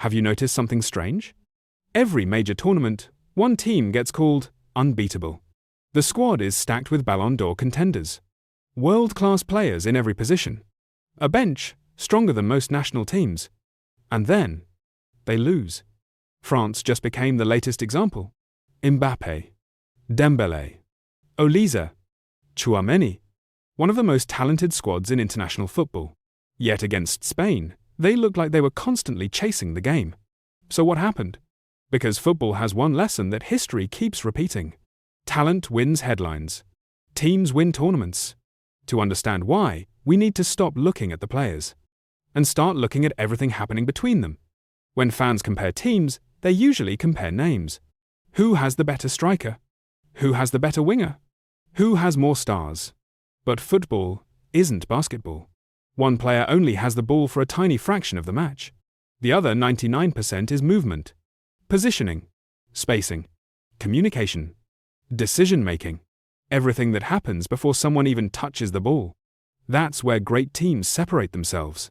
Have you noticed something strange? Every major tournament, one team gets called unbeatable. The squad is stacked with Ballon d'Or contenders. World-class players in every position. A bench stronger than most national teams. And then, they lose. France just became the latest example. Mbappé, Dembélé, Olise, Tchouaméni, one of the most talented squads in international football. Yet against Spain, they looked like they were constantly chasing the game. So what happened? Because football has one lesson that history keeps repeating. Talent wins headlines. Teams win tournaments. To understand why, we need to stop looking at the players and start looking at everything happening between them. When fans compare teams, they usually compare names. Who has the better striker? Who has the better winger? Who has more stars? But football isn't basketball. One player only has the ball for a tiny fraction of the match. The other 99% is movement, positioning, spacing, communication, decision-making, everything that happens before someone even touches the ball. That's where great teams separate themselves.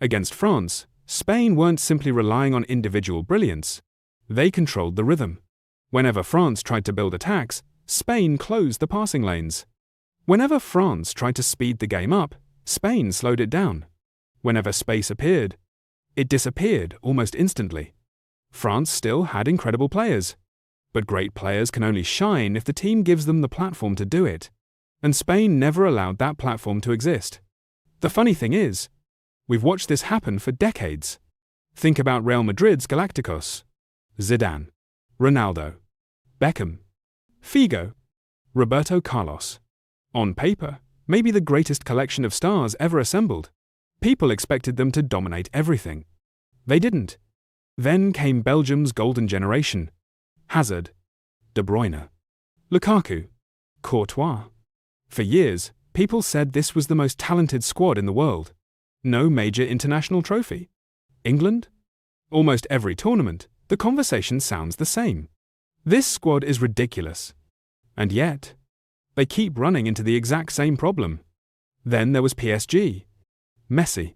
Against France, Spain weren't simply relying on individual brilliance. They controlled the rhythm. Whenever France tried to build attacks, Spain closed the passing lanes. Whenever France tried to speed the game up, Spain slowed it down. Whenever space appeared, it disappeared almost instantly. France still had incredible players. But great players can only shine if the team gives them the platform to do it. And Spain never allowed that platform to exist. The funny thing is, we've watched this happen for decades. Think about Real Madrid's Galácticos. Zidane, Ronaldo, Beckham, Figo, Roberto Carlos. On paper, maybe the greatest collection of stars ever assembled. People expected them to dominate everything. They didn't. Then came Belgium's golden generation. Hazard, De Bruyne, Lukaku, Courtois. For years, people said this was the most talented squad in the world. No major international trophy. England? Almost every tournament, the conversation sounds the same. This squad is ridiculous. And yet, they keep running into the exact same problem. Then there was PSG, Messi,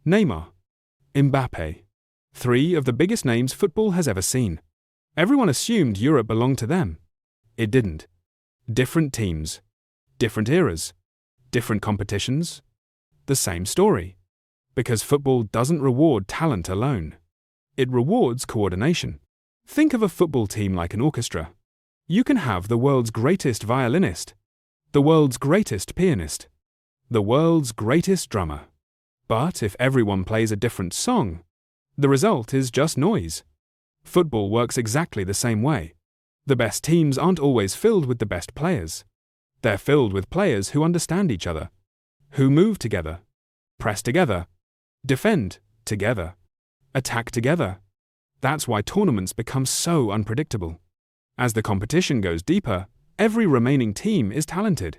Neymar, Mbappé. Three of the biggest names football has ever seen. Everyone assumed Europe belonged to them. It didn't. Different teams, different eras, different competitions. The same story. Because football doesn't reward talent alone. It rewards coordination. Think of a football team like an orchestra. You can have the world's greatest violinist, the world's greatest pianist, the world's greatest drummer. But if everyone plays a different song, the result is just noise. Football works exactly the same way. The best teams aren't always filled with the best players. They're filled with players who understand each other, who move together, press together, defend together, attack together. That's why tournaments become so unpredictable. As the competition goes deeper, every remaining team is talented.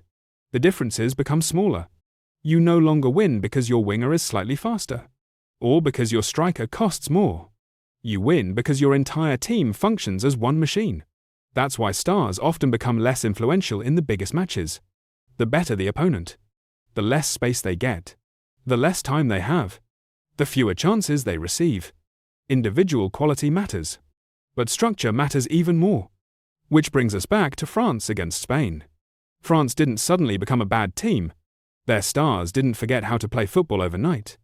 The differences become smaller. You no longer win because your winger is slightly faster, or because your striker costs more. You win because your entire team functions as one machine. That's why stars often become less influential in the biggest matches. The better the opponent, the less space they get, the less time they have, the fewer chances they receive. Individual quality matters, but structure matters even more. Which brings us back to France against Spain. France didn't suddenly become a bad team. Their stars didn't forget how to play football overnight.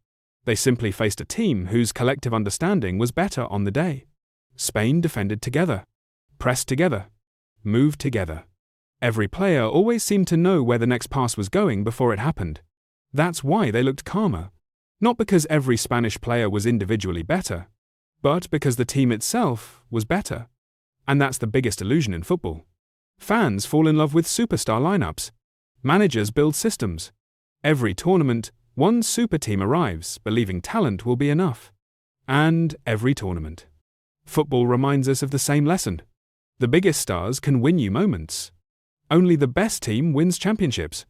They simply faced a team whose collective understanding was better on the day. Spain defended together, pressed together, moved together. Every player always seemed to know where the next pass was going before it happened. That's why they looked calmer. Not because every Spanish player was individually better, but because the team itself was better. And that's the biggest illusion in football. Fans fall in love with superstar lineups. Managers build systems. Every tournament, one super team arrives, believing talent will be enough. And every tournament. Football reminds us of the same lesson. The biggest stars can win you moments. Only the best team wins championships.